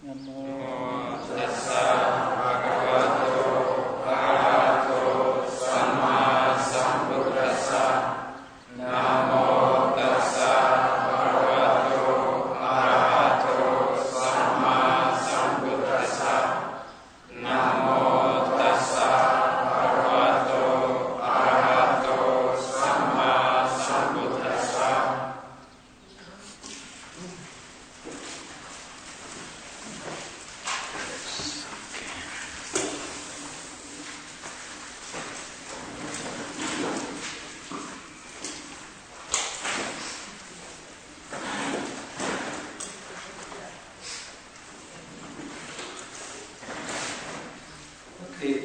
Namo tassa bhagavato arahato samma sambuddhassa. Namo tassa bhagavato arahato samma sambuddhassa. Namo tassa bhagavato arahato samma sambuddhassa. Okay,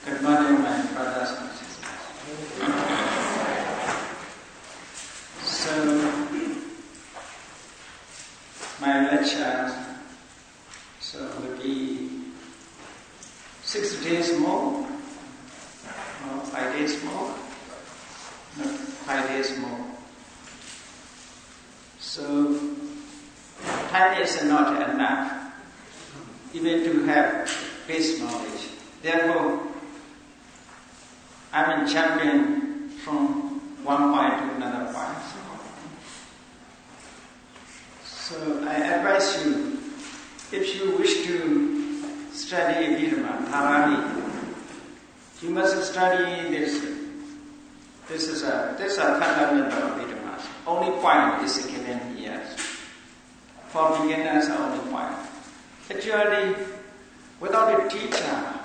good morning, my brothers and sisters. So, my lecture will be 6 days more, or 5 days more, no, 5 days more. So, time is not enough even to have base knowledge. Therefore, I'm a champion from one point to another point. So I advise you, if you wish to study Abhidhamma thoroughly, you must study this. This is a fundamental of Abhidhamma. Only point is given here. For beginners, only point. Actually, without a teacher,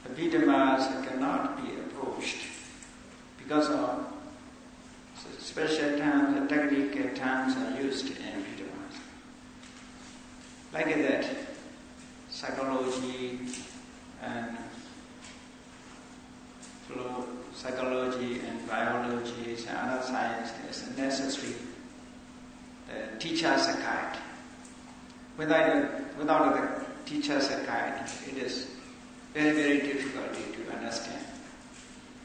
Abhidhammas cannot be approached because of special terms and technical terms are used in Abhidhammas. Like that, psychology and biology and other science is necessary. The teacher's guide. Without the teacher's guide, it is very, very difficult to understand.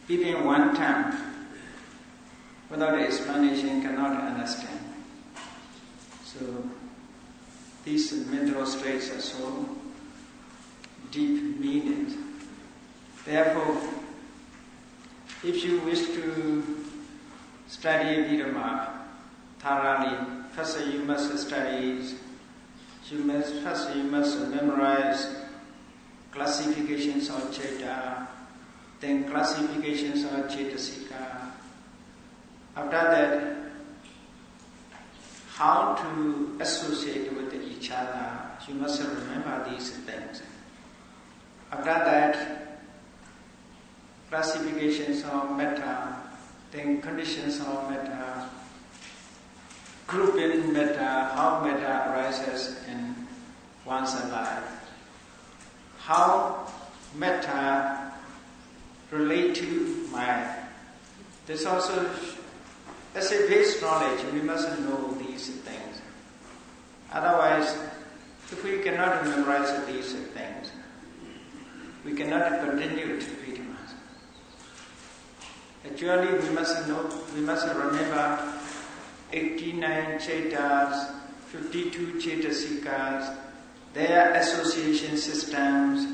Even one term, without explanation, cannot understand. So, these mental states are so deep meanings. Therefore, if you wish to study Abhidhamma thoroughly, first you must memorize classifications of Citta, then classifications of Cetasika. After that, how to associate with each other, you must remember these things. After that, classifications of metta, then conditions of metta, grouping metta, how metta arises in one's life, how metta relate to mind. This also, as a base knowledge, we must know these things. Otherwise, if we cannot memorize these things, we cannot continue to read Mass. Actually, we must remember 89 Cettas, 52 Cetasikas, their association systems.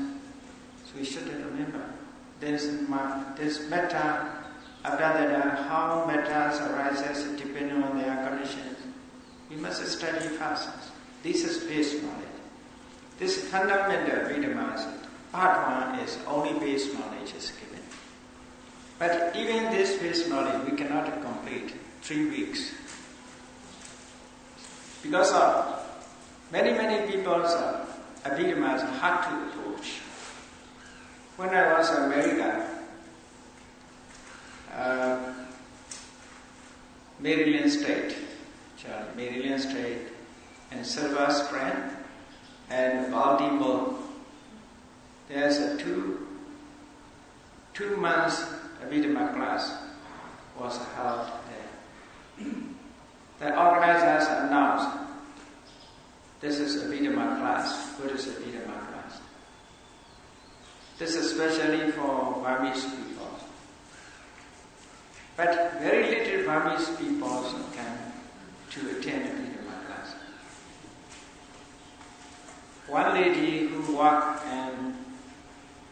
So we should remember. There's metta. After that, how mettas arises depending on their conditions. We must study first. This is base knowledge. This fundamental Abhidhamma, part 1 is only base knowledge is given. But even this base knowledge we cannot complete 3 weeks. Because of many people's Abhidhammas hard to approach. When I was in America, Maryland State, and Silver Spring, and Baltimore, there's a two months Abhidhamma class was held there. The organizers announced, this is Abhidhamma class, Buddhist Abhidhamma class. This is especially for Burmese people. But very little Burmese people can to attend Abhidhamma. one lady who worked in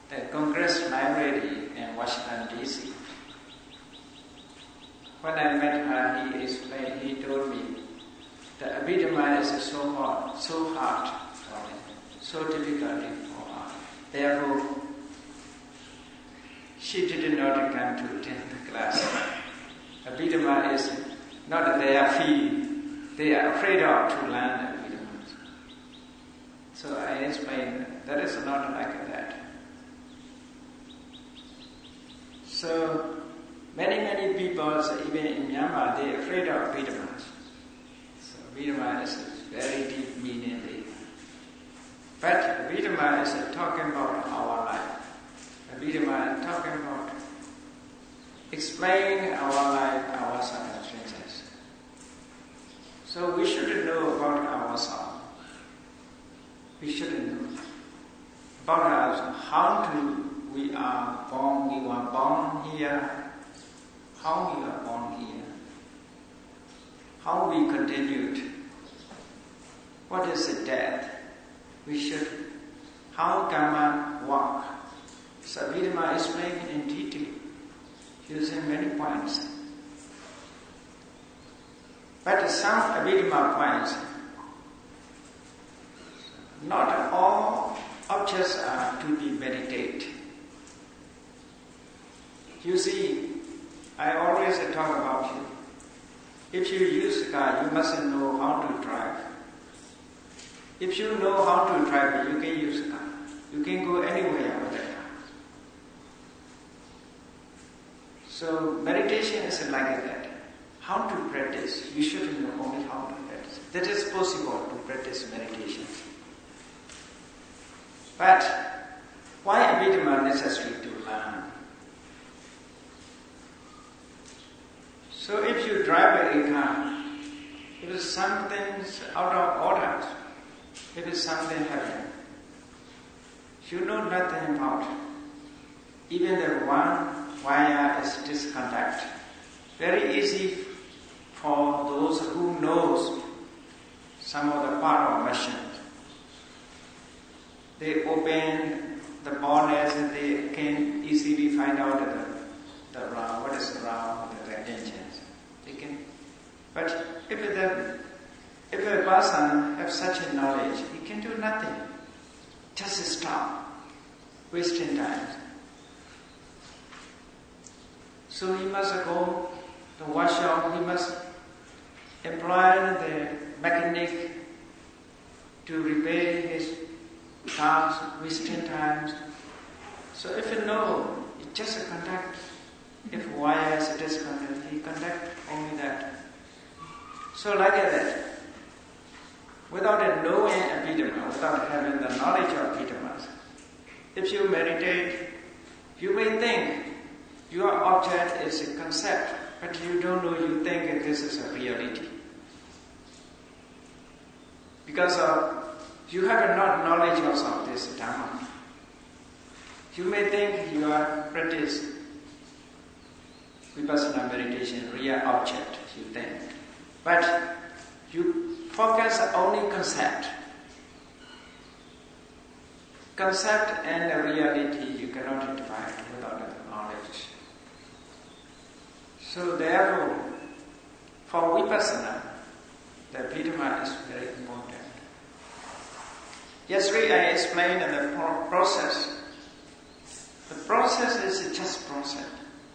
the Congress Library in Washington, D.C. When I met her, he told me that Abhidhamma is so hard, so difficult for her. Therefore, she did not come to attend the class. Abhidhamma is not their field. They are afraid of to learn Abhidhamma. So I explained that is not like that. So many people, even in Myanmar, they are afraid of Abhidhamma. So Abhidhamma is a very deep meaning there. But Abhidhamma is talking about our life. Abhidhamma is talking about explaining our life, our circumstances. So we should know about ourselves. We should know about us, how we are born. We were born here. How we are born here. How we continued. What is the death? We should. How karma work? So Abhidhamma is explained in detail, using many points. But some Abhidhamma points, not all objects are to be meditated. You see, I always talk about you. If you use a car, you must know how to drive. If you know how to drive, you can use a car. You can go anywhere with a car. So meditation is like that. How to practice? You should know only how to practice. That is possible to practice meditation. But why Abhidhamma necessary to learn? So if you drive a car, if something's out of order, if something happens, you know nothing about. Even the one wire is disconnect. Very easy for those who knows some of the part of machine. They open the bonnet and they can easily find out the round, what is wrong with the engines. They can, but if a person have such a knowledge, he can do nothing. Just stop, wasting time. So he must go to the workshop, he must employ the mechanic to repair his cars, wasting time. So if you know, you just contact. If wire is disconnected, he contact only that. So like that, without knowing Abhidhamma, without having the knowledge of Abhidhamma, if you meditate, you may think your object is a concept, but you don't know, you think that this is a reality. Because you have not knowledge of this Dhamma. You may think you are practicing Vipassanā meditation, real object, you think. But you focus only concept. Concept and the reality you cannot divide without knowledge. So therefore, for Vipassanā, the Abhidhamma is very important. Yesterday I explained the process. The process is just process.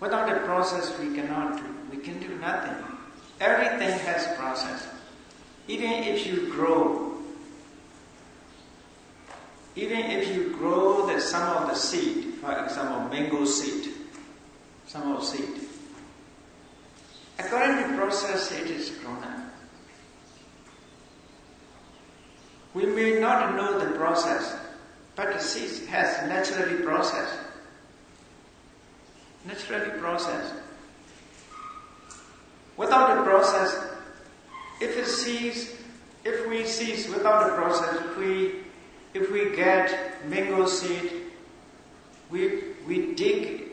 Without a process we cannot do. We can do nothing. Everything has process. Even if you grow some of the seed, for example, mango seed, some of the seed. According to process, it is grown up. We may not know the process, but the seed has naturally processed. Naturally processed. Without the process, if we cease without the process, if we get mango seed, we dig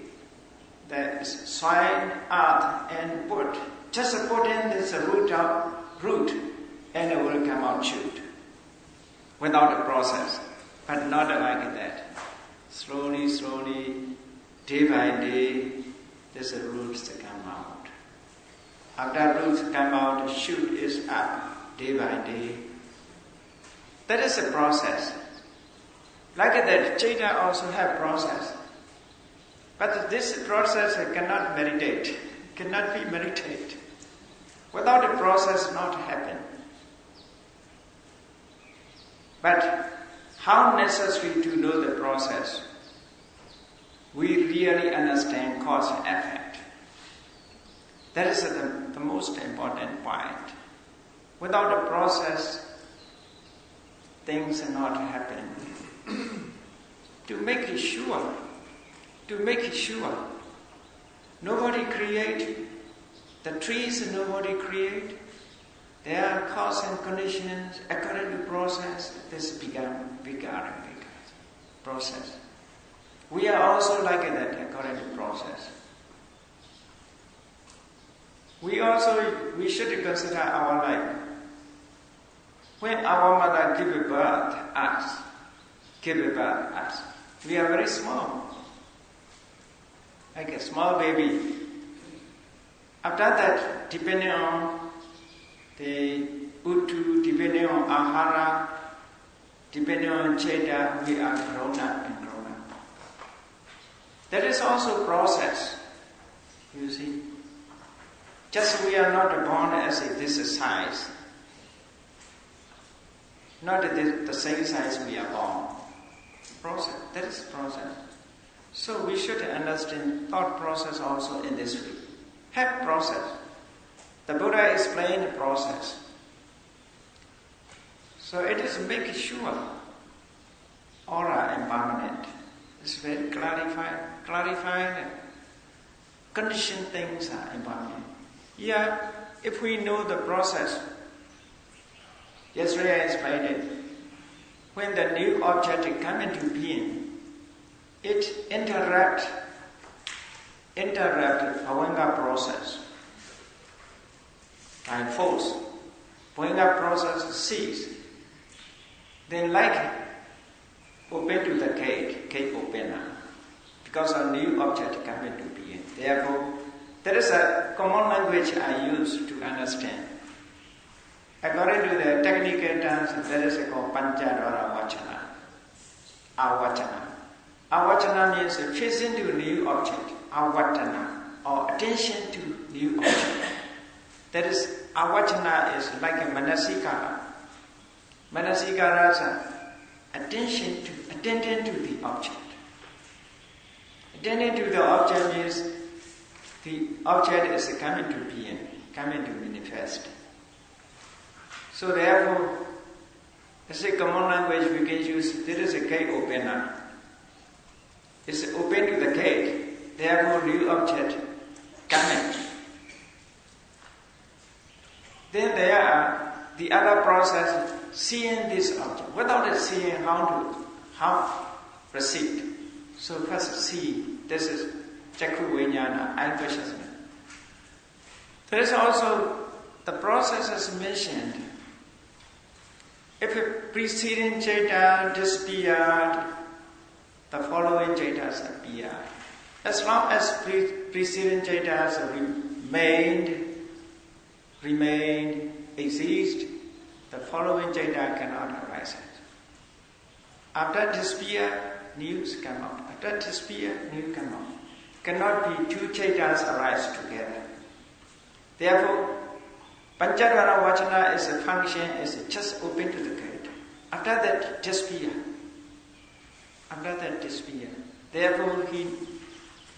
the soil, earth, and put in this root, and it will come out shoot. without a process, but not like that. Slowly, day by day, there's a roots that come out. After roots come out, the shoot is up, day by day. That is a process. Like that, Chaita also have process. But this process cannot meditate, cannot be meditated. Without a process, not happen. But how necessary to know the process? We really understand cause and effect. That is the most important point. Without a process, things are not happening. To make it sure, nobody create, the trees nobody create, there are cause and conditions, according to process, this become bigger and bigger. Process. We are also like that according to process. We should consider our life. When our mother gave birth us, we are very small. Like a small baby. After that, depending on the Uttu, depending on Ahara, depending on Chaita, we are grown up. That is also process, you see. Just we are not born as this size. Not the same size we are born. Process, that is process. So we should understand thought process also in this way. Have process. The Buddha explained the process. So it is make sure all are impermanent. It's very clarified. Conditioned things are impermanent. Yeah, if we know the process, yesterday I explained it. When the new object comes into being, it interrupt Bhavanga process by force. Bhavanga process cease. Then like open to the gate opener, because a new object comes into being. Therefore, there is a common language I use to understand. According to the technical terms, there is a called Panchadvara Vachana. Avachana. Avachana means facing to a new object. Avatana, or attention to new object. That is, avachana is like a manasikara. Manasikara is attending to the object. Attending to the object means the object is coming to being, coming to manifest. So therefore, as a common language we can use, there is a gate opener. It's open to the gate, therefore new object coming. Then there are the other process, seeing this object. Without seeing, how proceed. So first see, this is Chakru Vijnana, eye consciousness. There is also the process as mentioned. If a preceding Chaita disappeared, the following Chaitas appear. As long as preceding Chaitas remained, exist, the following Chaita cannot arise. After disappear, news come out. After disappear, new come out. Cannot be two Chaitas arise together. Therefore, Panchadvara Vachana is a function, is just open to the gate. After that, disappear. Therefore,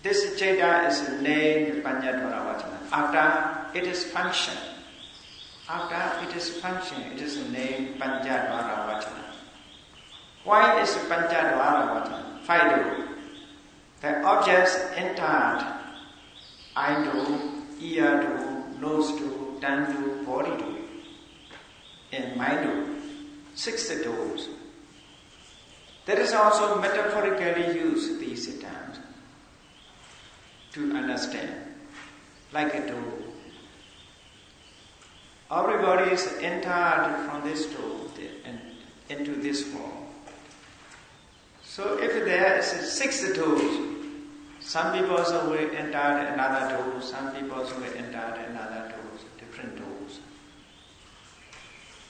this Chaita is named Panchadvara Vachana. After it is function, it is named Panchadvara Vachana. Why is Panchadvara Vachana? 5 doors. The objects entered eye door, ear door, nose door, tongue door, body door, and mind door. 6 doors. There is also metaphorically used these terms to understand, like a door. Everybody is entered from this door and into this form. So if there is 6 doors, some people also will enter another door, some people also will enter another doors, different doors.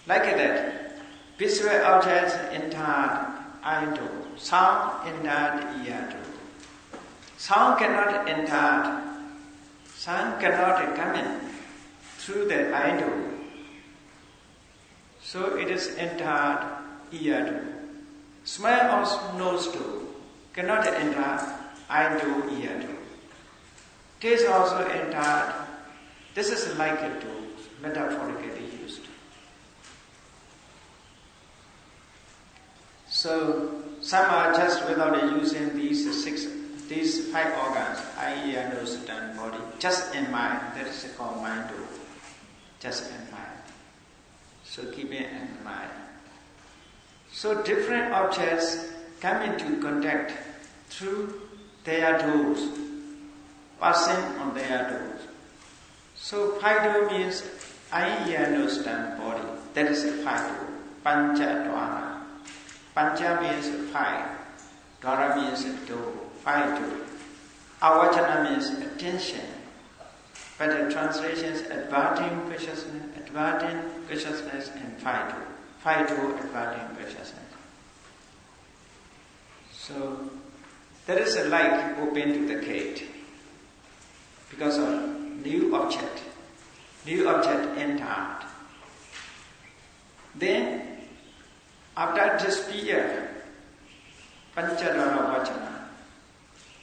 Like that, visual objects entered eye door, sound entered ear door. Sound cannot enter, sound cannot come in through the eye door. So it is entered ear door. Smell or nose door cannot enter eye door, ear door. Taste also entered. This is like a door, metaphorically used. So some are just without using these 5 organs, eye, ear, nose, tongue, body, just in mind. That is called mind door. Just in mind. So keep it in mind. So different objects come into contact through their doors, passing on their doors. So 5 door means eye, ear, nose, tongue, body. That is a 5 door. Pancha dwara. Pancha means 5. Dwara means door. 5 door. Avachana means attention. But the translation is adverting consciousness, and 5 door. 5 door adverting consciousness. So there is a light open to the gate because of new object. New object entered. Then after disappear, Panchadara Vachana,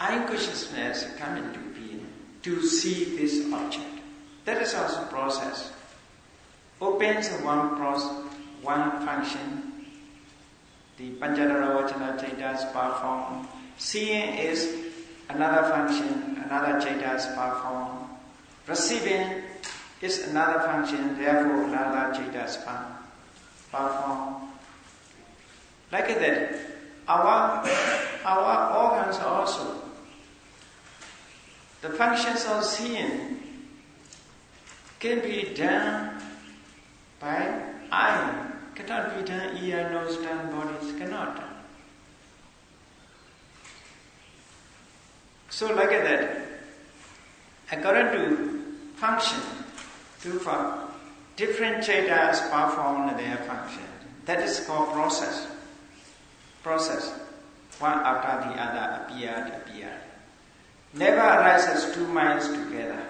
eye consciousness come into being to see this object. That is also process. Opens one function. The Panchadara Vachana Chaitas perform. Seeing is another function, another Chaitas perform. Receiving is another function, therefore another Chaitas perform. Like that, our organs also. The functions of seeing can be done by eye, cannot be done ear, nose, tongue, bodies, cannot. So like that, according to function, different Chaitas perform their function. That is called process. Process. One after the other appeared. Never arises 2 minds together.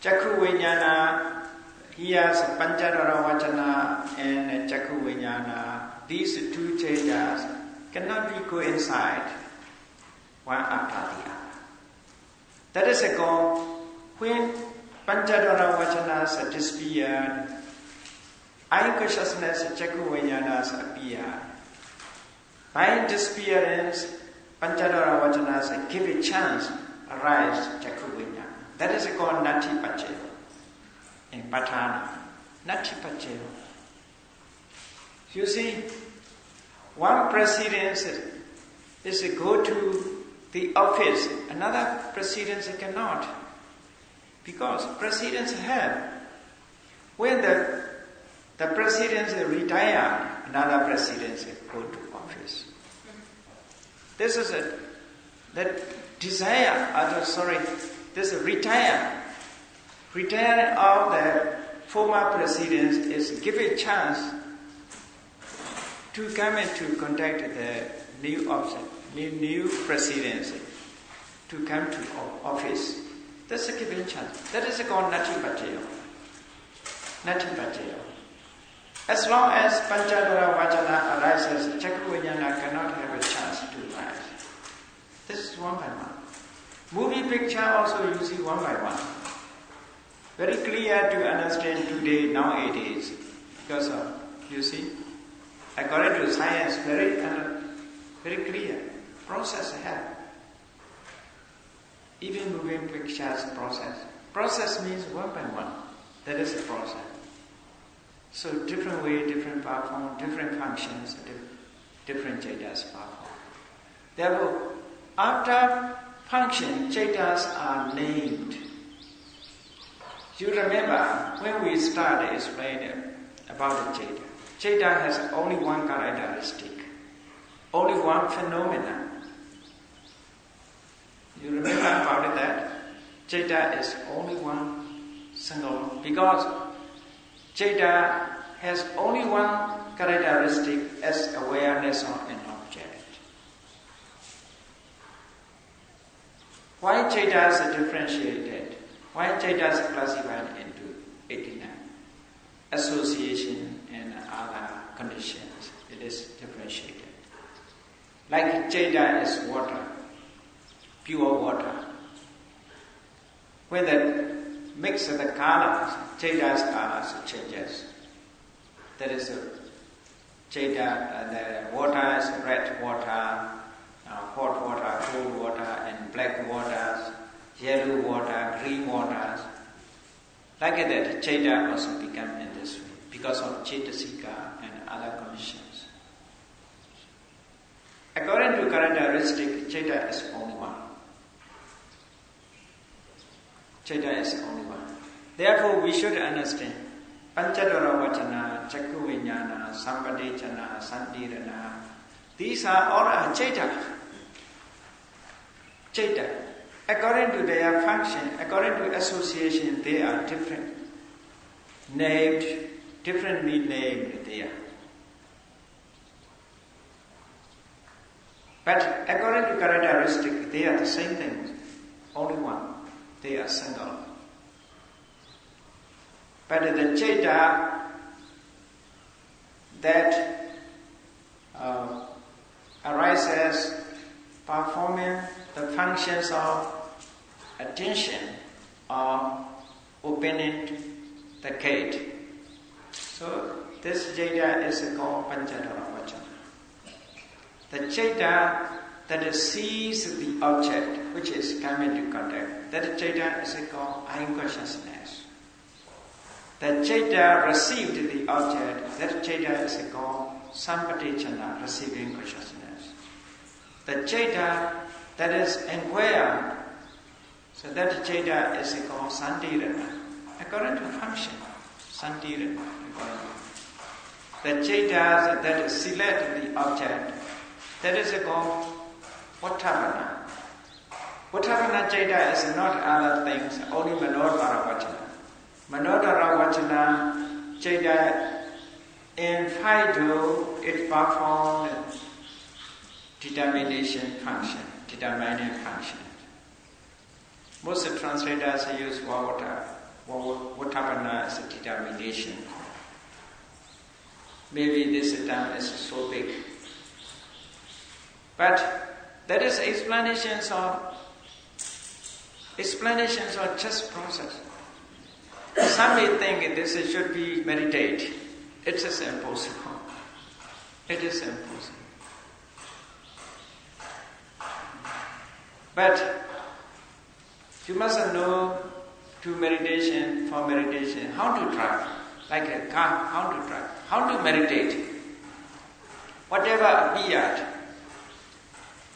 Chakku Vijnana, here's Panchadara Vachana and Chakku Vijnana. These 2 Chaitas cannot be coincide one after the other. That is a called when Panchadara Vachanas disappeared, eye consciousness, Chakku Vijnanas appeared. By disappearance, Panchadara Vachanas give a chance, arise Chakku Vijnana. That is called Nati Paccaya in Patana. Nati Paccaya. You see, one precedence is to go to the office, another precedence cannot. Because precedence have. When the precedence retire, another precedence go to office. This is that desire, this retire. Retire of the former precedence is give a chance to come into contact the new object, new precedence, to come to office. That's a given chance. That is called Nati Paccaya. Nati Paccaya. As long as Panchadara Vachana arises, Chakku Vijnana cannot have a chance to rise. This is one by one. Movie picture also you see one by one. Very clear to understand today, nowadays. Because of, you see, according to science, very clear. Process ahead. Even moving pictures process. Process means one by one. That is a process. So different way, different perform, different functions, different Chaitas perform. Therefore, after function, Chaitas are named. You remember when we started explaining about the Chaita. Chaita has only one characteristic, only one phenomenon. You remember about it that Chaita is only one single, because Chaita has only one characteristic as awareness of an object. Why Chaita is differentiated? Why Chaita is classified into 89? Association and other conditions. It is differentiated. Like Chaita is water, pure water. When the mix of the colors, Chaita's colors changes. There is a Chaita, the water is red water, hot water, cold water, and black waters, yellow water, green waters. Like that, Chaita also become in this way because of Chaitasika and other conditions. According to characteristic, Chaita is only one. Chaita is only one. Therefore, we should understand Panchadara Vachana, Chakku Vijnana, Sampadechana, Santirana. These are all Chaita. Chaita. According to their function, according to association, they are different. Named, differently named they are. But according to characteristic, they are the same thing. Only one. They are single. But the Chaita that arises performing the functions of attention or opening the gate. So this Chaita is called Panchadara Vachana. The Chaita that sees the object which is coming to contact, that Chaita is called eye consciousness. The Chaita received the object, that Chaita is called Sampadechana, receiving consciousness. The Chaita that is inquired, so that Chaita is called Santirana, according to function. Santirana, according to. The Chaita that select the object, that is called Vipassanā. Vipassanā Chaita is not other things, only Manodara Vachana. Manodara Vachana Chaita in Fido, it performed determination function, determining function. Most translators use Vipassanā as a determination. Maybe this term is so big. But that is explanations of just process. Some may think this should be meditate. It is impossible. It is impossible. But you must know for meditation, how to drive, like a car, how to drive, how to meditate, whatever appeared.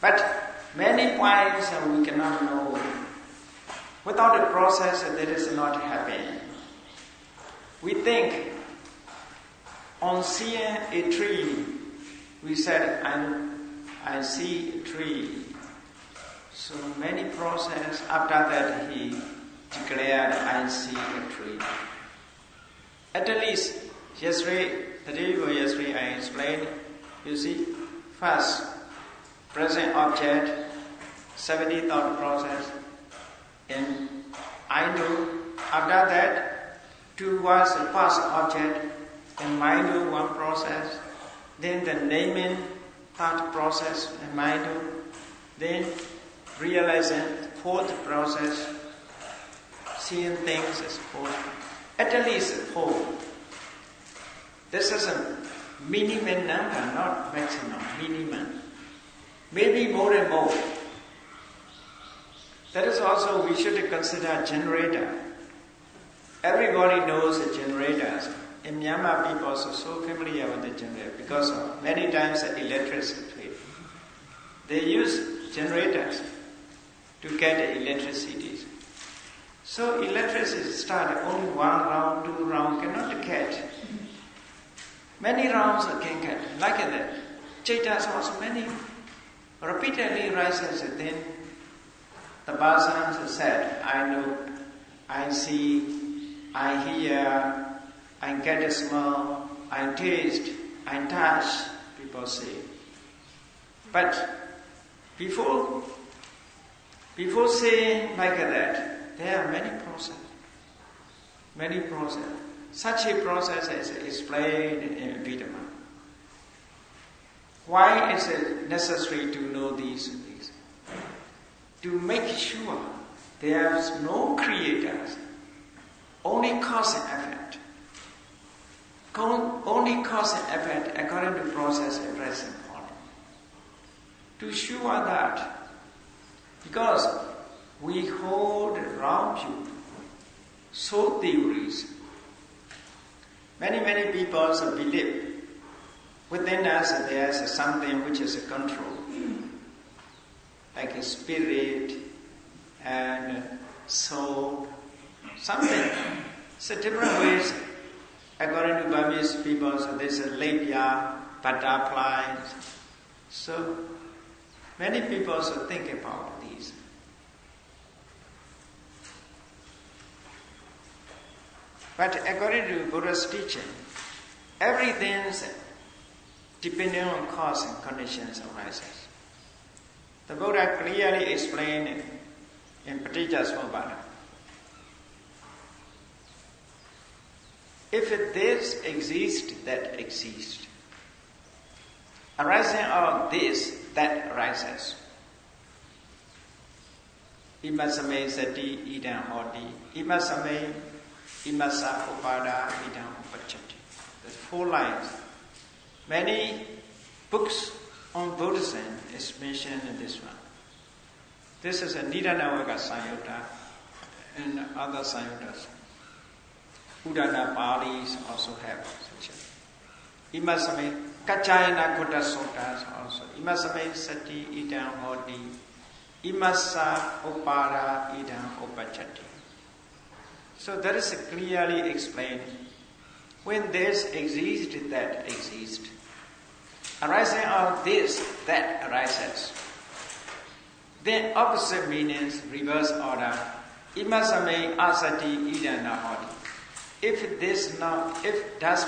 But many points we cannot know. Without a process, that is not happening. We think on seeing a tree, we said, I see a tree. So many process, after that he declared, I see a tree. At least, the day before yesterday I explained, you see, first, present object, 70 thought process, and I know. After that, towards the past object, and mind do one process, then the naming thought process, and mind do, then realizing fourth process, seeing things as fourth. At least four. This is a minimum number, not maximum, minimum. Maybe more and more. That is also, we should consider generator. Everybody knows the generators. In Myanmar, people are so familiar with the generator because of many times the electricity. They use generators to get electricity. So electricity start only 1 round, 2 round, cannot get. Many rounds can get like that. Chaitas also many repeatedly rises. Then the Vipassanā said, I know, I see, I hear, I get a smell, I taste, I touch, people say. But before saying like that, there are many processes. Many processes. Such a process is explained in Abhidhamma. Why is it necessary to know these things? To make sure there is no creators, only cause and effect. Only cause and effect according to process is very important. To sure that, because we hold around you so theories, many people believe within us there is something which is a control, like a spirit and soul, something. So different ways. According to Burmese people, so there's a labia, butterflies. So many people think about these. But according to Buddha's teaching, everything's depending on cause and conditions arises. The Buddha clearly explained in Paticcasamuppada. If this exists, that exists. Arising out of this, that arises. Imasame sati idam hoti. Imasame imasa upada idam upachati. There's 4 lines. Many books on Buddhism is mentioned in this one. This is a Nidanavaka Samyutta and other Samyuttas. Udana Palis also have such a. Imasame Kachayana Kutta Suttas also. Imasame Sati Idam Hoti. Imasa Upada Idam Upachati. So that is clearly explained. When this exists, that exists. Arising out of this, that arises. Then opposite meanings, reverse order. Imasame asati idana hoti. If does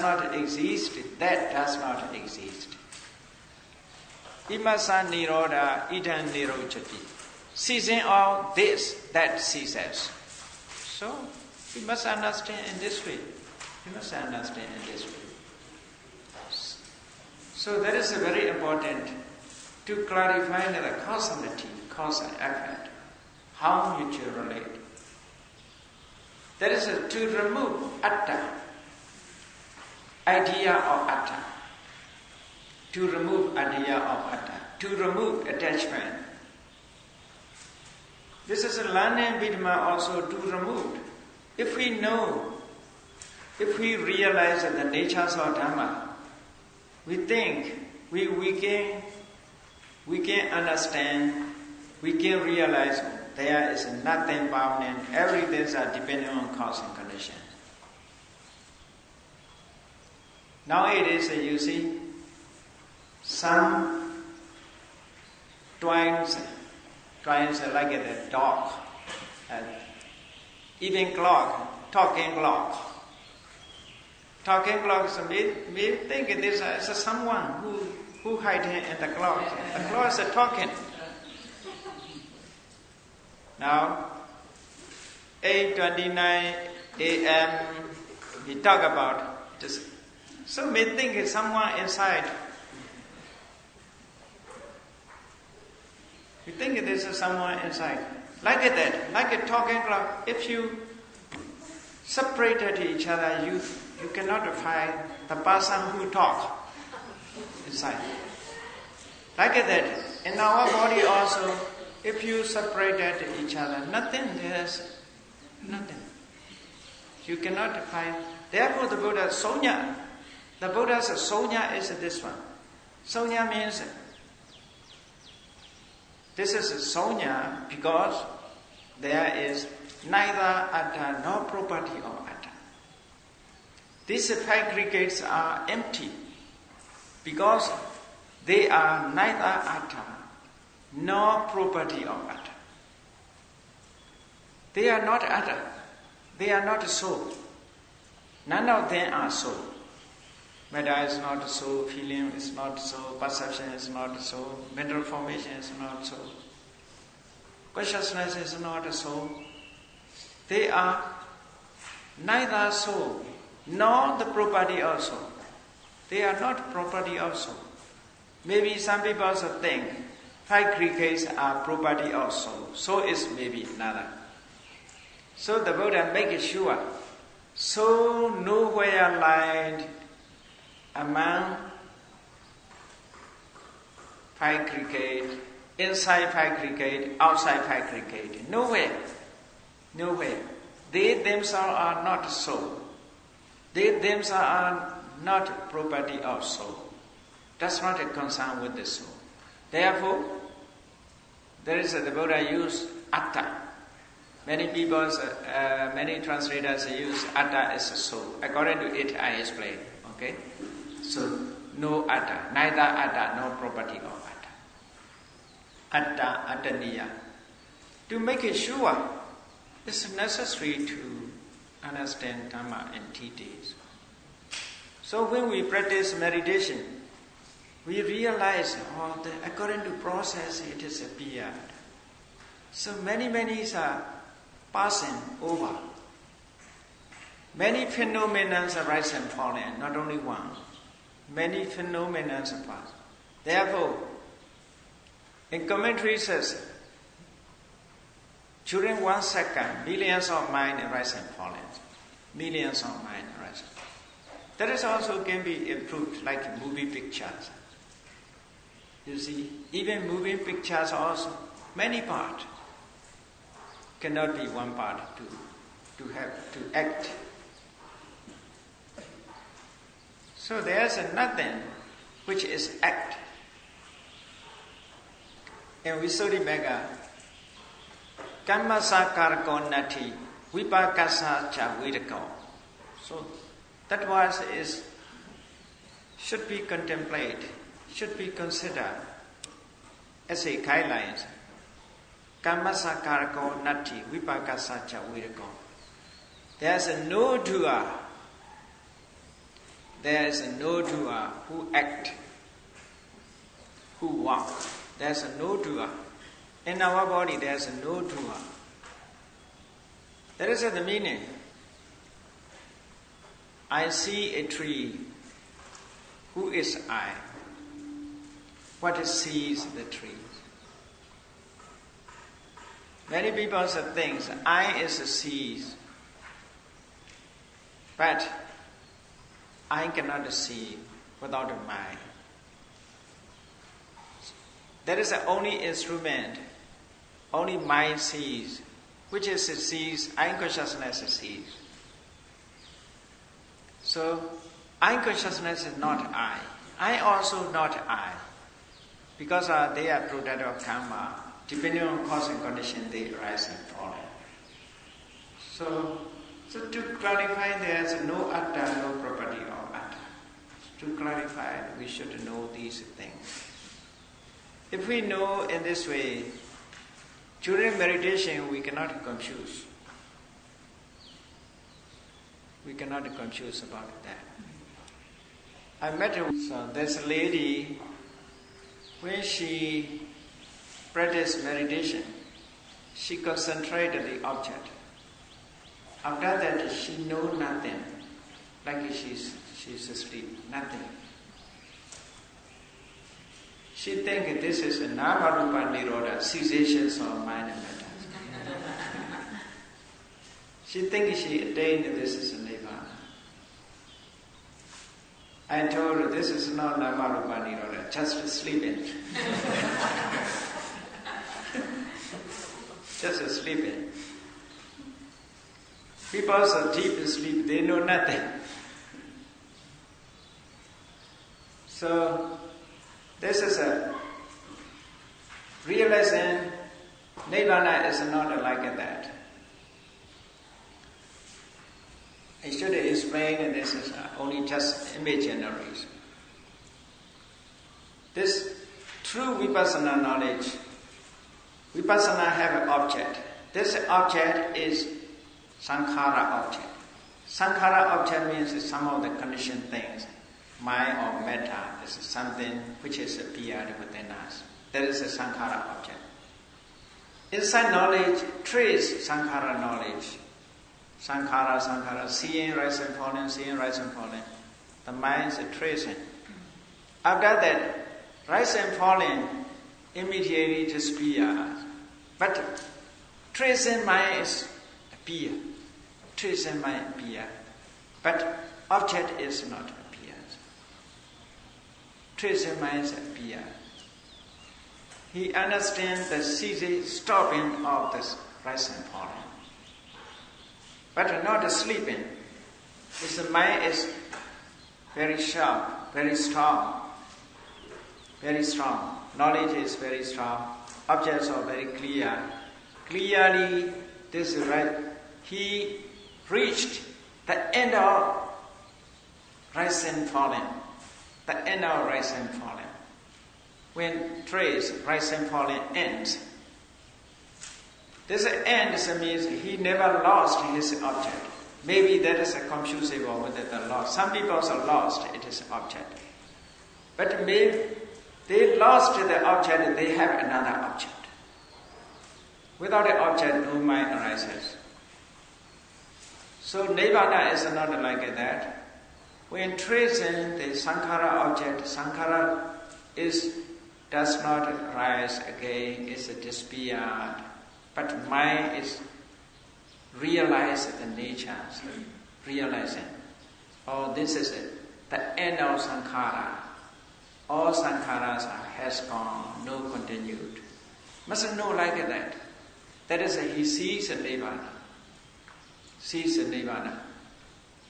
not exist, that does not exist. Imasa niroda idan nirojati. Ceasing all this, that ceases. So we must understand in this way. So that is very important to clarify the causality, cause and effect, how mutually relate. That is to remove atta, idea of atta. To remove idea of atta. To remove attachment. This is a learning Abhidhamma also to remove. If we know, if we realize the natures of Dhamma, we think, we can understand, we can realize there is nothing permanent, everything is dependent on cause and condition. Nowadays, you see, some twines like a dog, even clock, talking clock. Talking clocks may think it is someone who hiding in the clock. The clock is talking. Now, 8:29 a.m. we talk about this. So may think it's someone inside. You think it is someone inside. Like that, like a talking clock. If you separated each other, you cannot find the person who talk inside. Like that, in our body also, if you separated each other, nothing, there's nothing. You cannot find. Therefore, the Buddha's Sonya, the Buddha's Sonya is this one. Sonya means, this is a Sonya because there is neither atta nor property of atta. These five aggregates are empty because they are neither atta nor property of atta. They are not atta. They are not soul. None of them are soul. Matter is not soul, feeling is not soul, perception is not soul, mental formation is not soul, consciousness is not soul. They are neither soul nor the property of soul. They are not property of soul. Maybe some people also think five aggregates are property of soul. Soul is maybe another. So the Buddha makes sure soul nowhere lied among five aggregate, inside five aggregate, outside five aggregate. Nowhere. Nowhere. They themselves are not soul. They themselves are not property of soul. That's not a concern with the soul. Therefore, there is the Buddha use atta. Many people, many translators use atta as a soul. According to it, I explain. Okay? So, no atta, neither atta, no property of atta. Atta, attaniya. To make it sure, it's necessary to understand Dhamma in details. So when we practice meditation, we realize, according to process, it is appeared. So many are passing over. Many phenomena arise and fall in, not only one. Many phenomena pass. Therefore, in commentary says, during 1 second, millions of mind arise and fall in. Millions of mind arise. That is also can be improved, like movie pictures. You see, even moving pictures also, many parts. Cannot be one part to have to act. So there is nothing which is act. In Visuddhimagga, Kamma sakarako nati vipakasa cha vidako. So that was should be contemplated, should be considered as a guidelines. Kamma sakarako nati vipakasa cha vidako. There is no doer. There is no doer who act, who walk. There is no doer. In our body, there is no doer. That is the meaning. I see a tree. Who is I? What sees the tree? Many people think I is a sees. But I cannot see without a mind. That is the only instrument, only mind sees, which is it sees, unconsciousness sees. So, unconsciousness is not I. I also not I. Because they are product of karma. Depending on cause and condition, they rise and fall. So to clarify, there is no atta, no property of atta. To clarify, we should know these things. If we know in this way, during meditation we cannot confuse. We cannot confuse about that. I met this lady, when she practiced meditation, she concentrated the object. After that, she know nothing, like she's asleep, nothing. She think this is a nama-rupa nirodha, cessations of mind and matter. She think she attained this is a nibbana. I told her this is not nama-rupa nirodha, just sleeping. Just sleeping. People are deep in sleep, they know nothing. So, this is a realizing Nibbana is not like that. I should explain. explain this is only just imaginaries. This true Vipassana knowledge, Vipassana have an object. This object is Sankhara object. Sankhara object means some of the conditioned things. Mind or matter is something which is appeared within us. That is a Sankhara object. Inside knowledge, trace Sankhara knowledge. Sankhara, seeing, rise and falling, The mind is tracing. After that, rise and falling immediately disappears. But tracing mind is appear. Tracing mind appear. But object is not appear. Tracing mind is appear. He understands the ceasing, stopping of this rise and falling. But not sleeping. His mind is very sharp, very strong. Very strong. Knowledge is very strong. Objects are very clear. Clearly, this is right. He reached the end of rise and falling. The end of rise and falling. When trace rise and falling ends, this end means he never lost his object. Maybe that is a confusing word with the lost. Some people are lost, it is object. But maybe they lost the object, they have another object. Without the object, no mind arises. So Nirvana is not like that. When tracing the Sankhara object, Sankhara does not rise again, is disappeared. But mind is realizing the natures, realizing, oh, this is it, the end of Sankhara. All Sankharas has gone, no continued. Mustn't know like that. That is, he sees the Nirvana. Sees the Nirvana.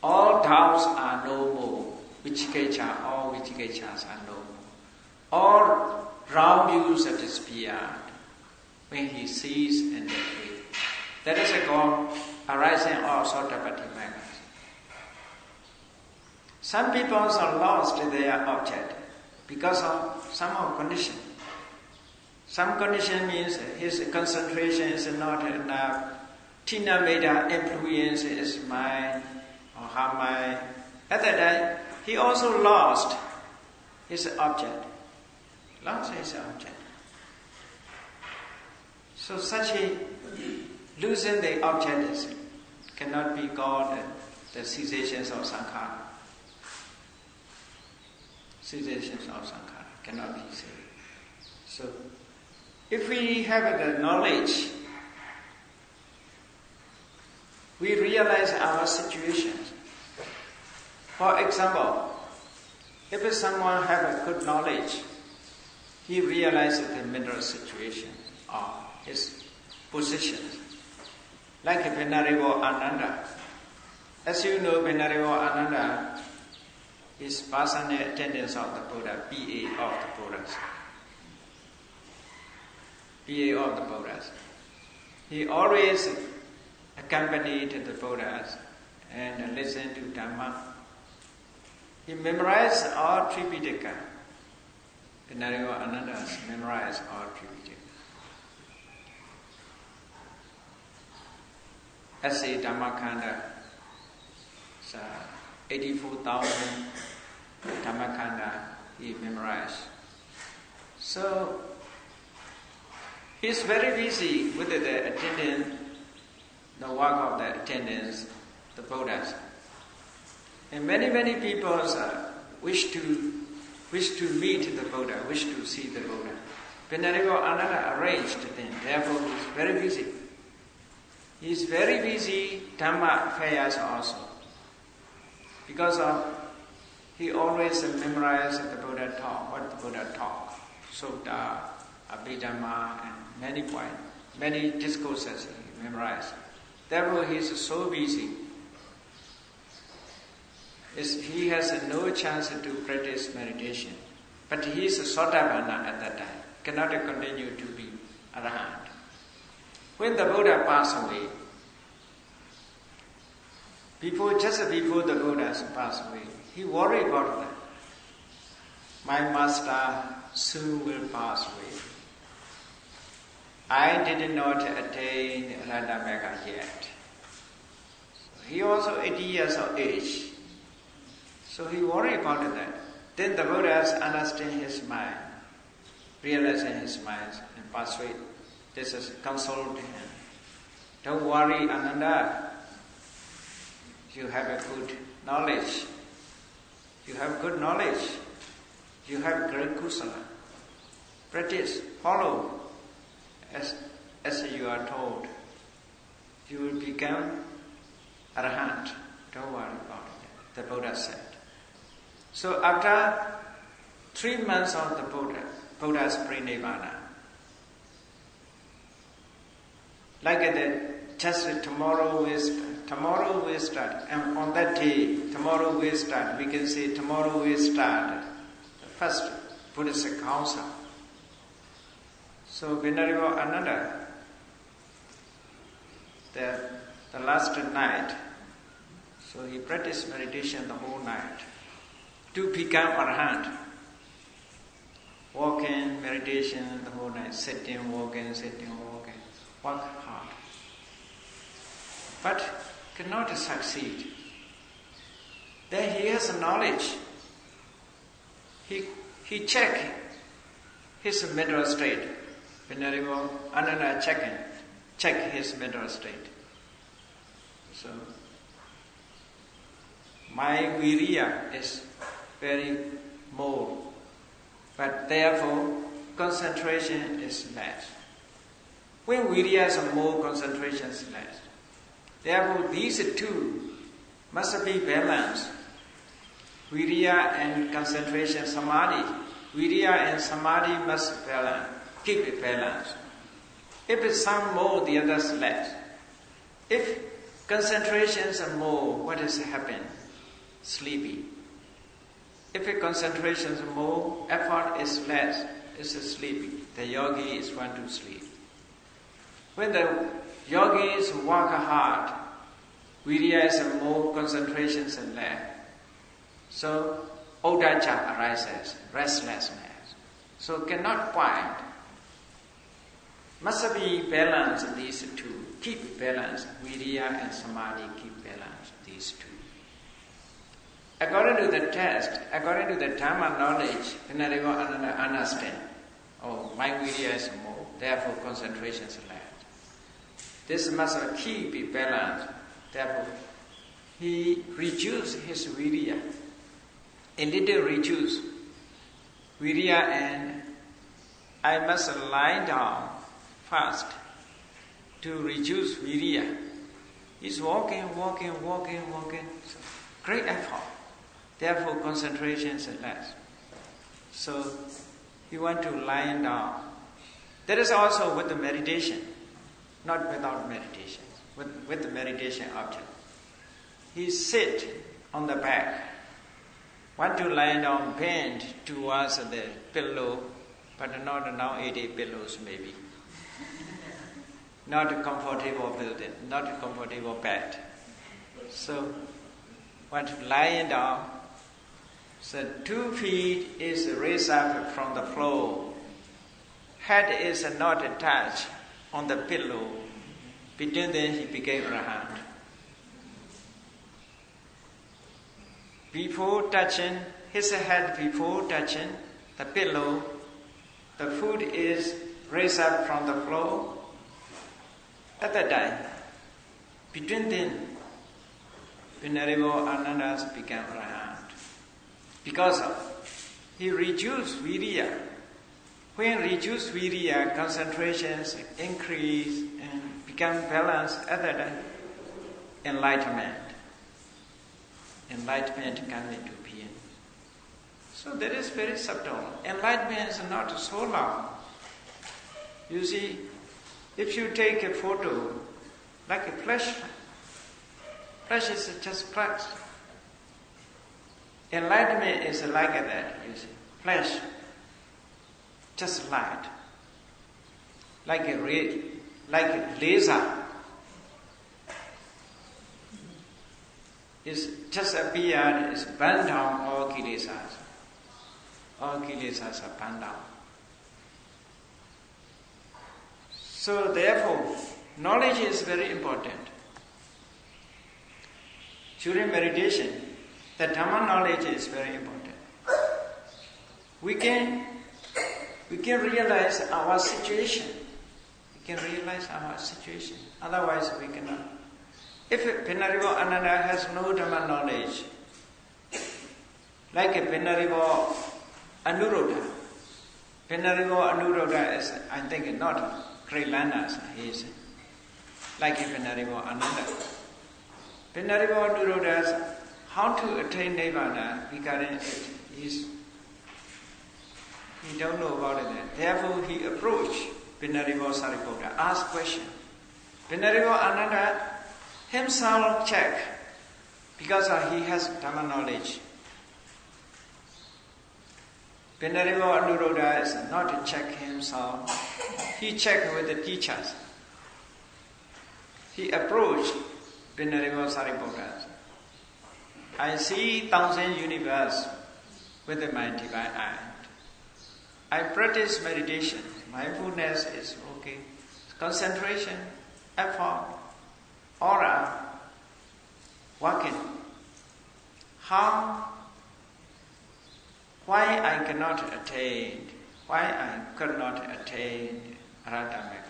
All doubts are no more. Vichikecha, all vichikechas are no more. All wrong views are disappeared when he sees in that way. That is called arising of Sotapatti Magas. Some people are lost their object because of some condition. Some condition means his concentration is not enough. Tina Meda influence his mind or her mind. At that time, he also lost his object. Lost his object. So such a losing the object cannot be called the cessations of Sankhara. Cessations of Sankhara cannot be said. So, if we have the knowledge, we realize our situations. For example, if someone have a good knowledge, he realizes the mineral situation or his position. Like Venerable Ananda. As you know, Venerable Ananda is personal attendance of the Buddha, BA of the Buddhas. BA of the Buddhas. He always accompanied the Buddhas and listened to Dhamma. He memorized all Tripitaka. Venerable Ananda memorized all Tripitaka. Essay Dhammakanda, 84,000 Dhammakanda he memorized. So he's very busy with the attendance, the work of the attendants, the Buddhas. And many people wish to meet the Buddha, wish to see the Buddha. Venerable Ananda arranged them, therefore he's very busy. He's very busy Dhamma affairs also. Because he always memorized the Buddha talk, what the Buddha taught. Sutta, Abhidhamma, and many points, many discourses he memorized. Therefore he is so busy. He has no chance to practice meditation. But he is a Sotapanna at that time, cannot continue to be Arahant. When the Buddha passed away, Just before the Buddha passed away, he worried about that. My master soon will pass away. I did not attain Radhamagga yet. He also 80 years of age. So he worried about that. Then the Buddhas understand his mind, realizing his mind and persuade. This is console to him. Don't worry, Ananda. You have a good knowledge. You have good knowledge. You have great kusala. Practice, follow, as you are told. You will become arahant. Don't worry about it, the Buddha said. So after 3 months of the Buddha's pre-nibbana, like that, just tomorrow we start, and on that day, tomorrow we start, we can say tomorrow we start the first Buddhist council. So Venerable Ananda, the last night, so he practiced meditation the whole night to become arahant. Walking, meditation the whole night, sitting, walking, work hard. But cannot succeed. Then he has knowledge. He checked his mental state. Venerable Ananda check his mental state. So my viriya is very more, but therefore concentration is less. When viriya is more, concentration is less. Therefore these two must be balanced. Viriya and concentration, samadhi. Viriya and samadhi must balance. Keep it balanced. If it's some more, the others less. If concentrations are more, what is happening? Sleepy. If a concentration is more, effort is less, it's sleepy. The yogi is want to sleep. When the yogis work hard, viriya is more, concentrations are less. So, uddhacca arises, restlessness. So cannot point. Must be balanced, these two. Keep balance. Viriya and samadhi keep balance, these two. According to the text, according to the Dhamma knowledge, Venerable Ananda understand. Oh, my viriya is more, therefore concentration is less. This must keep balance. Therefore, he reduced his viriya. A little reduce viriya, and I must lie down fast to reduce viriya. He's walking. So great effort. Therefore, concentration is less. So you want to lie down. That is also with the meditation, not without meditation. With the meditation object. He sit on the back. Want to lie down, bend towards the pillow, but not now 80 pillows maybe. Not a comfortable building, not a comfortable bed. So, want to lie down. So 2 feet is raised up from the floor. Head is not attached on the pillow. Between them he became arahant. Before touching his head, before touching the pillow, the foot is raised up from the floor. At that time, between them, Venerable Ananda became arahant. Because he reduced viriya. When reduced viriya, concentrations increase and become balanced. At that time, enlightenment comes into being. So that is very subtle. Enlightenment is not so long. You see, if you take a photo like a flash is just flash. Enlightenment is like that, you see. Flash, just light. Like a laser. is just appeared, is burned down all kilesas. All kilesas are burned down. So therefore, knowledge is very important. During meditation, the Dhamma knowledge is very important. We can realize our situation. We can realize our situation. Otherwise, we cannot. If Venerable Ananda has no Dhamma knowledge, like a Venerable Anuruddha. Venerable Anuruddha is, I think, not great learner. He is like a Venerable Ananda. Venerable Anuruddha, how to attain Nibbana regarding it, he don't know about it. Therefore, he approached Venerable Sariputta, asked question. Venerable Ananda himself check, because he has Dhamma knowledge. Venerable Anuruddha is not to check himself. He checked with the teachers. He approached Venerable Sariputta. I see 1,000 universe with my divine eye. I practice meditation. Mindfulness is okay. Concentration, effort, aura, working. Why I cannot attain? Why I could not attain Abhidhamma?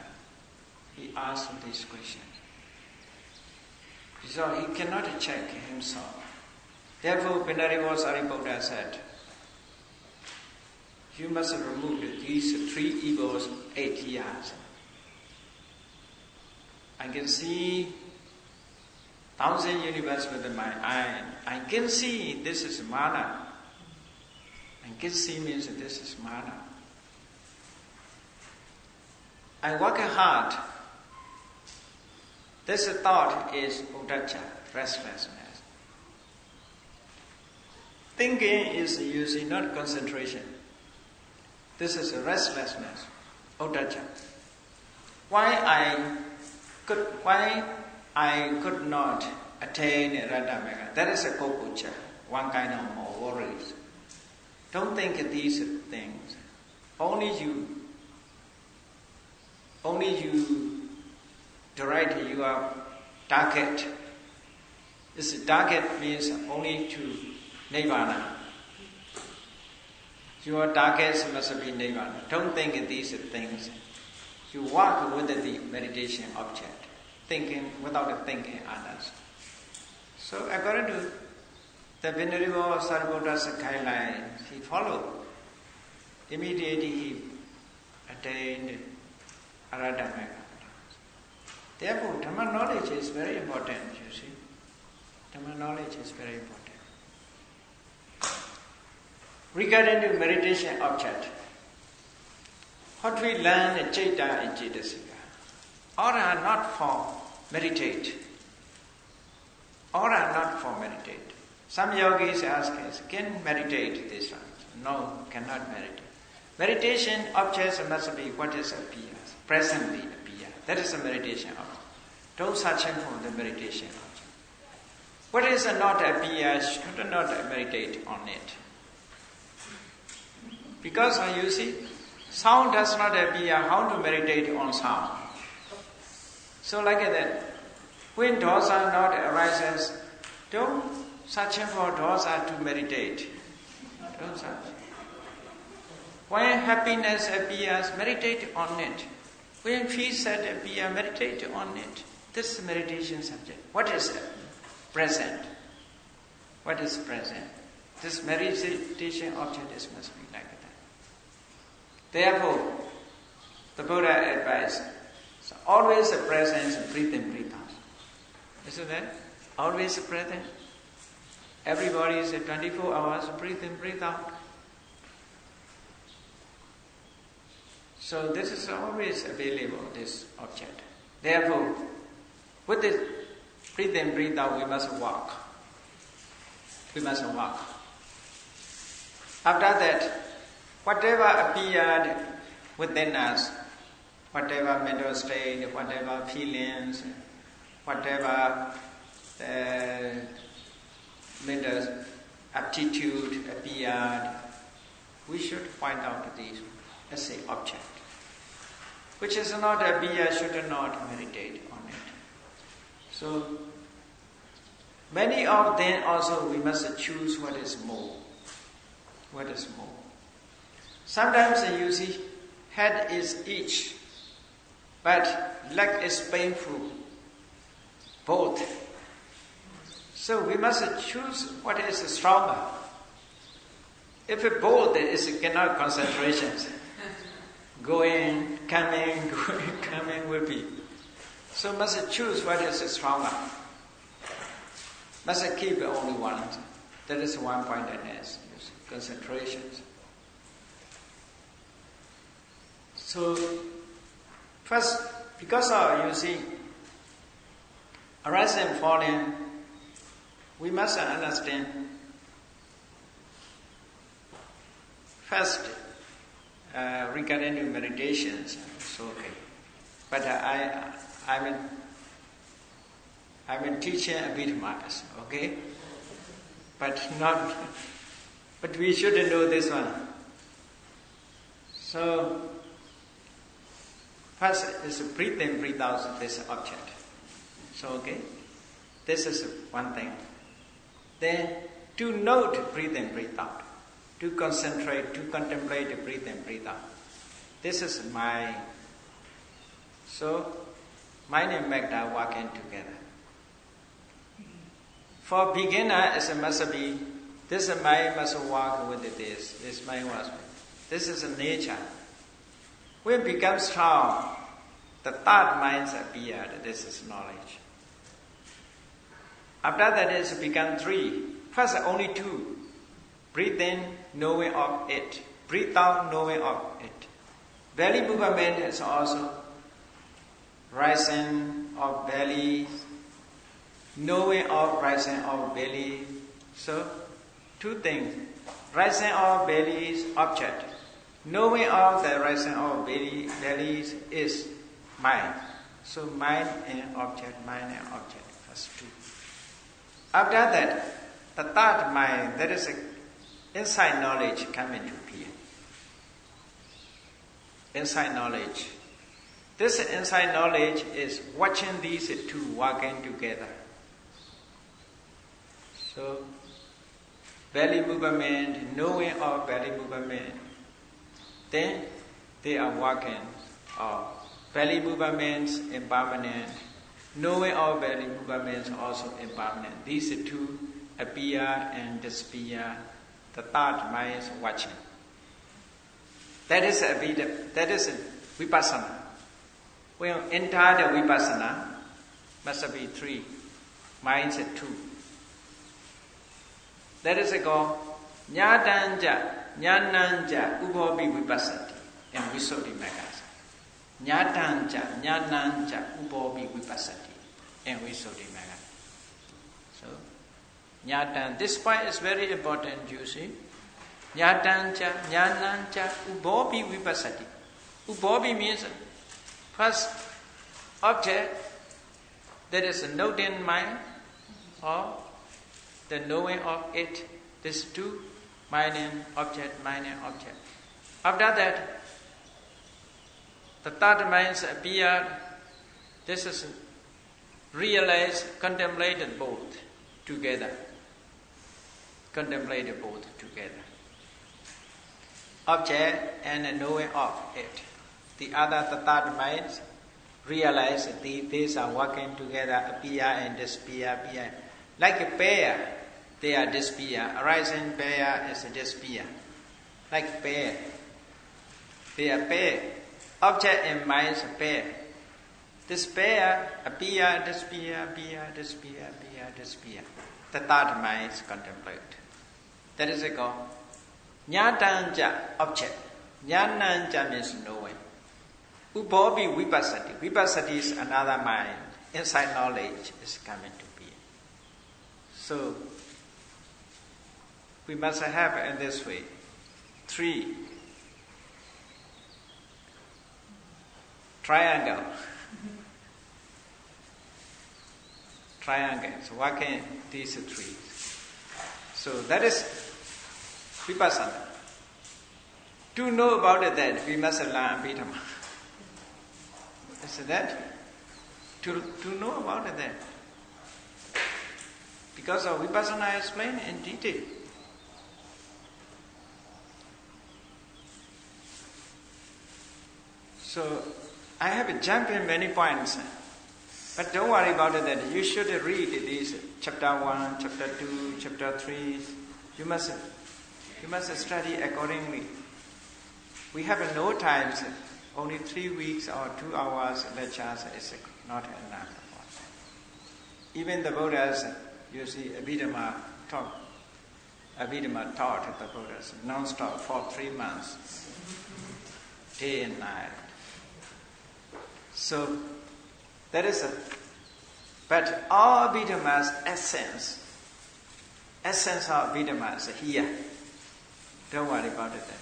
He asked this question. So he cannot check himself. Therefore, Venerable Sariputta said, you must remove these 3 evils 8 years. I can see 1,000 universe with my eye. I can see this is mana. I can see means this is mana. I work hard. This thought is uddhacca, restlessness. Thinking is usually not concentration. This is restlessness, uddhacca. Why I could not attain Abhidhamma? That is a kokucha, one kind of more worries. Don't think of these things. Only you direct your target. This target means only to Nibbana. Your targets must be Nibbana. Don't think of these things. You walk with the meditation object, thinking without thinking others. So according to the Venerable Sariputta's guidelines, he followed. Immediately he attained Abhidhamma. Therefore, Dhamma knowledge is very important, you see. Dhamma knowledge is very important. Regarding the meditation object, what we learn in Citta and Cetasika, all are not for meditate. All are not for meditate. Some yogis ask us, can meditate this one? No, cannot meditate. Meditation objects must be what is appears, presently appear. That is a meditation object. Don't search for the meditation object. What is not appear, should not meditate on it. Because you see, sound does not appear, how to meditate on sound? So like that, when dosa not arises, don't search for dosa to meditate. Don't search. When happiness appears, meditate on it. When peace appears, meditate on it. This is meditation subject. What is present? What is present? This meditation object must be like that. Therefore, the Buddha advised, so always a presence, breathe in, breathe out. Isn't that? Always a present. Everybody is 24 hours, breathe in, breathe out. So this is always available, this object. Therefore, with this breathe in, breathe out, we must walk. We must walk. After that, whatever appeared within us, whatever mental state, whatever feelings, whatever mental aptitude appeared, we should point out these as an object, which is not appear, should not meditate on it. So, many of them also we must choose what is more. What is more. Sometimes you see, head is itch, but leg is painful. Both. So we must choose what is stronger. If both is cannot concentrations, going, coming will be. So must choose what is stronger. Must keep only one. That is one point in this. Concentrations. So first, because of you see, arising and falling, we must understand. First, regarding to meditations, it's okay. But I've been teaching Abhidhamma, okay? But we shouldn't know this one. So, first is breathe in, breathe out this object. So, okay? This is one thing. Then, to note, breathe in, breathe out. To concentrate, to contemplate, breathe in, breathe out. This is mind. So, mind and metta working together. For beginner, it must be, this mind must work with this. This mind was. This is a nature. When it becomes strong, the third minds appeared. This is knowledge. After that, it's become three. First, only two. Breathe in, knowing of it. Breathe out, knowing of it. Belly movement is also rising of belly, knowing of rising of belly. So, two things. Rising of belly is object. Knowing of the rising of bellies is mind. So, mind and object, first two. After that, the third mind, that is inside knowledge coming to appear. Inside knowledge. This inside knowledge is watching these two working together. So, belly movement, knowing of belly movement, then they are working. Belly movements impermanent, knowing of belly movements also impermanent. These two appear and disappear. The third mind is watching. That is Vipassanā. When you enter the Vipassanā, must be three. Minds are two. That is called Nyatanja, Nyananja, Ubobi Vipassati, and Visuddhi Magas. Nyatanja, Nyananja, Ubobi Vipassati, and Visuddhi Magas. So, Nyatan, this point is very important, you see. Nyatancha, Nyanancha, Ubobi Vipassati. Ubobi means first object that is a note in mind or the knowing of it. These two, mind and object, mind and object. After that, the third minds appear. This is realized, contemplated both together. Contemplated both together. Object and the knowing of it. The third minds realize these are working together, appear and disappear, appear. Like a pair, they are disappear. Arising pair is a disappear. Like pair. They are pair. Object and minds are pair. This pair appear, disappear, appear, disappear, appear, disappear. The third minds contemplate. That is called Nyatanja, object. Nyananja means knowing. Ubobi Vipassati. Vipassati is another mind. Inside knowledge is coming to be. So, we must have in this way three. Triangle. Triangle. So, working these three. So that is Vipassanā. To know about that, we must learn Abhidhamma. Is that? To know about that. Because of Vipassanā is explained in detail. So, I have jumped in many points. But don't worry about that. You should read these chapter 1, chapter 2, chapter 3. You must study accordingly. We have no time. Only 3 weeks or 2 hours lectures is not enough. Even the Buddhas, you see, Abhidhamma taught the Buddhas non-stop for 3 months, day and night. So, that is but all Abhidhamma's essence of Abhidhamma is here. Don't worry about it then.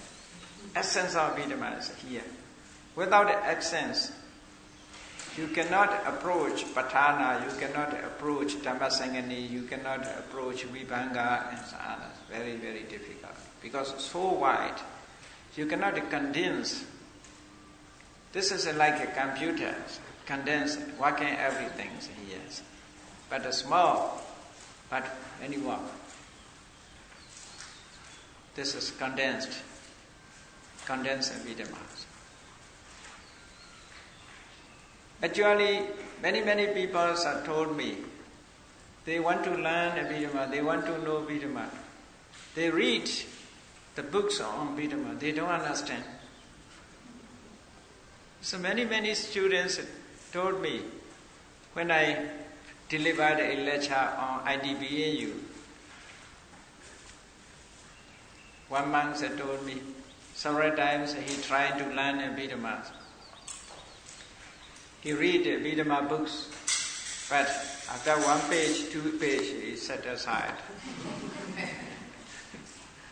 Essence of Abhidhamma is here. Without essence, you cannot approach Patthana, you cannot approach Dhammasangani, you cannot approach Vibhanga and so on. It's very, very difficult. Because it's so wide. You cannot condense. This is like a computer, condensed, working everything here. But a small, but when you work. This is condensed Abhidhamma. Actually, many people have told me they want to learn Abhidhamma, they want to know Abhidhamma. They read the books on Abhidhamma, they don't understand. So many students told me when I delivered a lecture on IDBAU, one monk told me several times he tried to learn Abhidhamma. He read Abhidhamma books, but after 1 page, 2 pages, he set aside.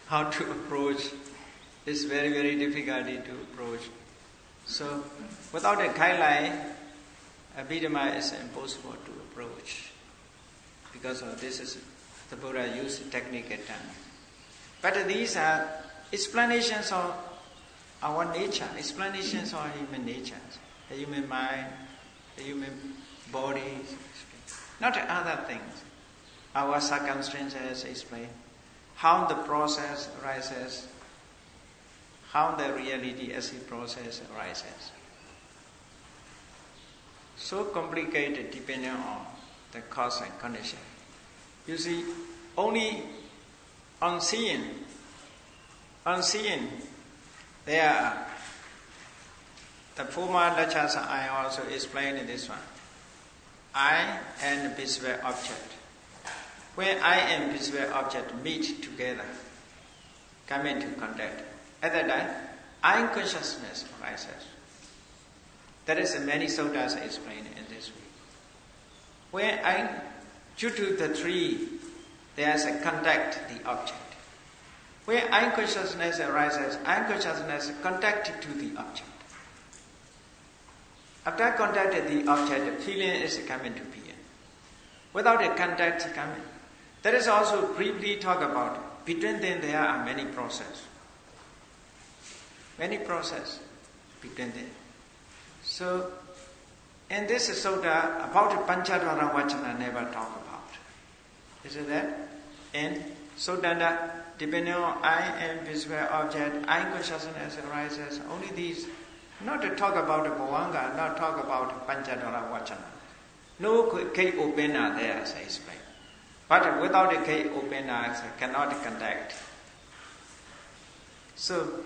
How to approach is very, very difficult to approach. So, without a guideline, Abhidhamma is impossible to approach. Because of this is the Buddha used technique at time. But these are explanations of our nature, explanations of human nature, the human mind, the human body, not other things. Our circumstances explain how the process arises, how the reality as a process arises. So complicated depending on the cause and condition. You see, only unseen, there are the former lectures I also explained in this one. I and visible object. When I and visible object meet together, come into contact, at that time, I consciousness arises. That is many suttas explained in this way. When due to the tree, there is a contact the object. When I consciousness arises, I consciousness contacted to the object. After contacted the object, the feeling is coming to being. Without a contact coming. That is also briefly talked about. Between them there are many processes. Many processes between them. So, in this sutta, about Panchadvara Vachana never talk about. Is it that? And Sutta, depending on I and visible object, I consciousness arises, only these. Not to talk about Bhavanga, not talk about Panchadvara Vachana. No gate opener there, as I explained. But without a gate opener, cannot contact. So,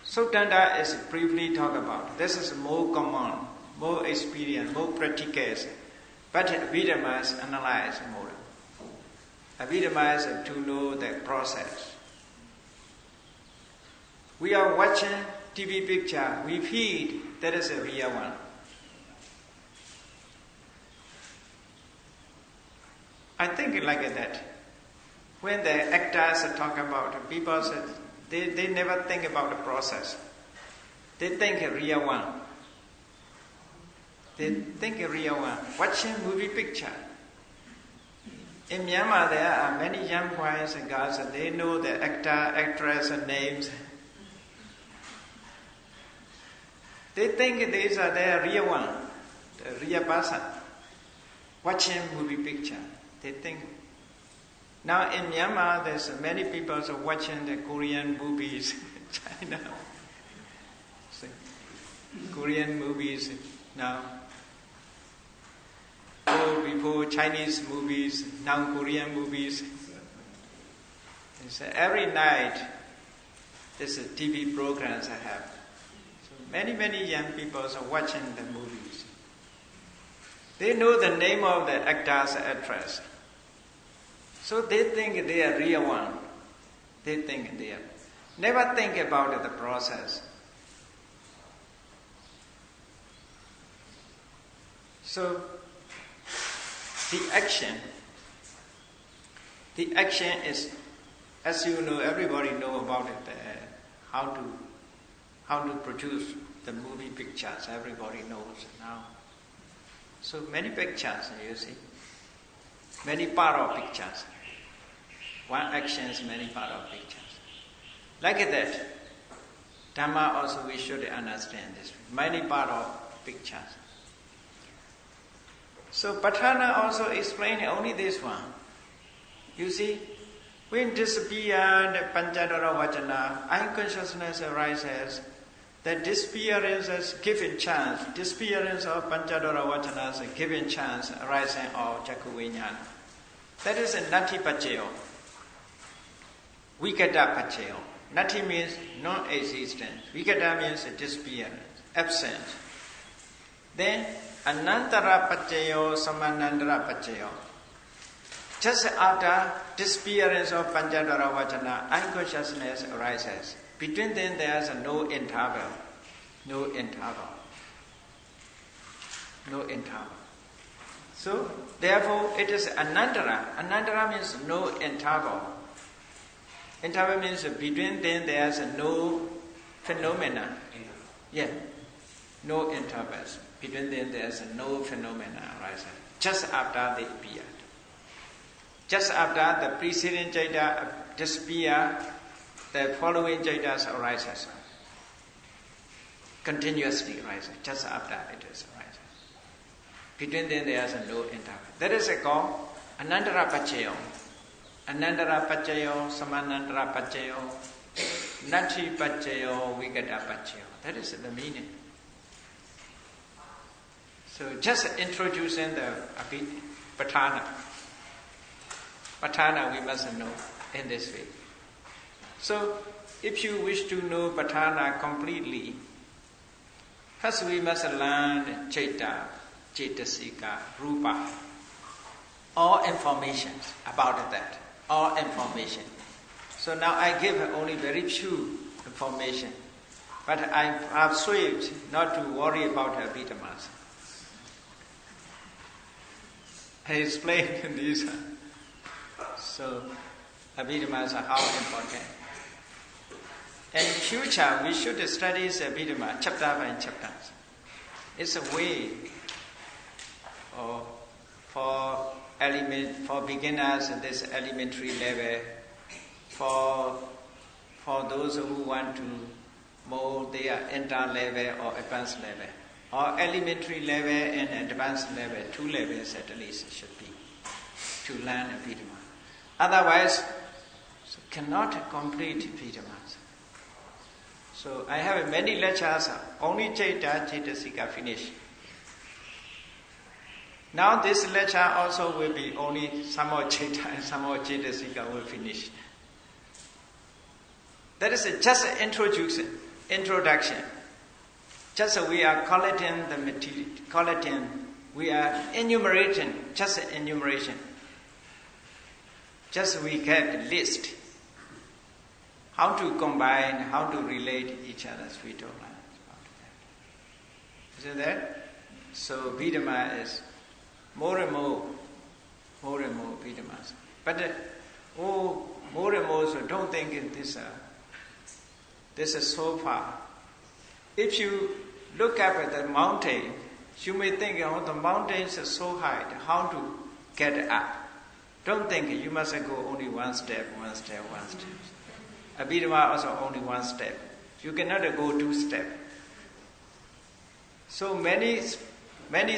Sutta is briefly talked about. This is more common, more experience, more practical. But Abhidhamma is analyzed more. Abhidhamma is to know the process. We are watching TV picture, we feel that is a real one. I think like that. When the actors talk about, people said, they never think about the process. They think a real one. They think a real one. Watching movie picture. In Myanmar, there are many young boys and girls, and they know the actor, actress, and names. They think these are their real one, the real person. Watching movie picture, they think. Now in Myanmar, there's many people are watching the Korean movies in China. So, Korean movies now. Before Chinese movies, now Korean movies. So every night, there's a TV programs I have. So many young people are watching the movies. They know the name of the actors, actress. So they think they are real one. They think they are. Never think about the process. So the action is, as you know, everybody know about it, how to produce the movie pictures, everybody knows now. So many pictures, you see, many part of pictures. One action is many part of pictures. Like that, Dhamma also we should understand this, many part of pictures. So Vipassanā also explained only this one. You see, when disappear the Panchadara Vajana, unconsciousness arises, the disappearance is given chance, disappearance of Panchadara Vajana is a given chance arising of Jaku Vijnana. That is a Nati Pachayo. Vikata Pachayo. Nati means non-existent. Vikata means disappearance, absence. Then Anantara Pachayo, Samanandara Pachayo. Just after disappearance of Panchadara Vajana, unconsciousness arises. Between them there is no interval. No interval. No interval. So, therefore, it is Anantara. Anantara means no interval. Interval means between them there is no phenomena. Yeah. No intervals. Between them there is no phenomena arising. Just after they appeared. Just after the preceding Jada disappear, the following Jadas arises. Continuously arises. Just after it is arising. Between them there is no interval. That is called Anantara Pachayo. Anantara Pachayo, Samanandara Pachayo, Nati Pachayo, Vikata Pachayo. That is the meaning. So just introducing the Vipassanā. Vipassanā we must know in this way. So if you wish to know Vipassanā completely, first we must learn Chaita, Cetasika, Rupa. All information about that. All information. So now I give only very few information. But I have swept not to worry about Abhidhamma. I explained this. So Abhidhamma is how important. In future we should study Abhidhamma chapter by chapter. It's a way for beginners at this elementary level, for those who want to mold their inter level or advanced level, or elementary level and advanced level, 2 levels at least should be to learn Abhidhamma. Otherwise, cannot complete Abhidhamma. So I have many lectures, only Chaita, Cetasika finished. Now this lecture also will be only some more Chaita and some more Cetasika will finish. That is just an introduction. Just we are collecting the material, we are enumerating, just an enumeration. Just we get a list. How to combine, how to relate each other's spiritual lives. Isn't that? So Abhidhamma is more and more Abhidhammas. But more and more, so don't think this is so far. If you look up at the mountain, you may think, the mountains are so high, how to get up? Don't think you must go only one step. Abhidhamma also only one step. You cannot go 2 steps. So many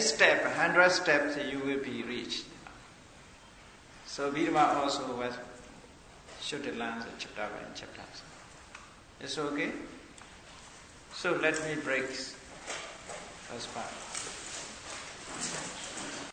steps, 100 steps you will be reached. So Abhidhamma also was should learn chapter by chapter. It's okay? So let me break first part.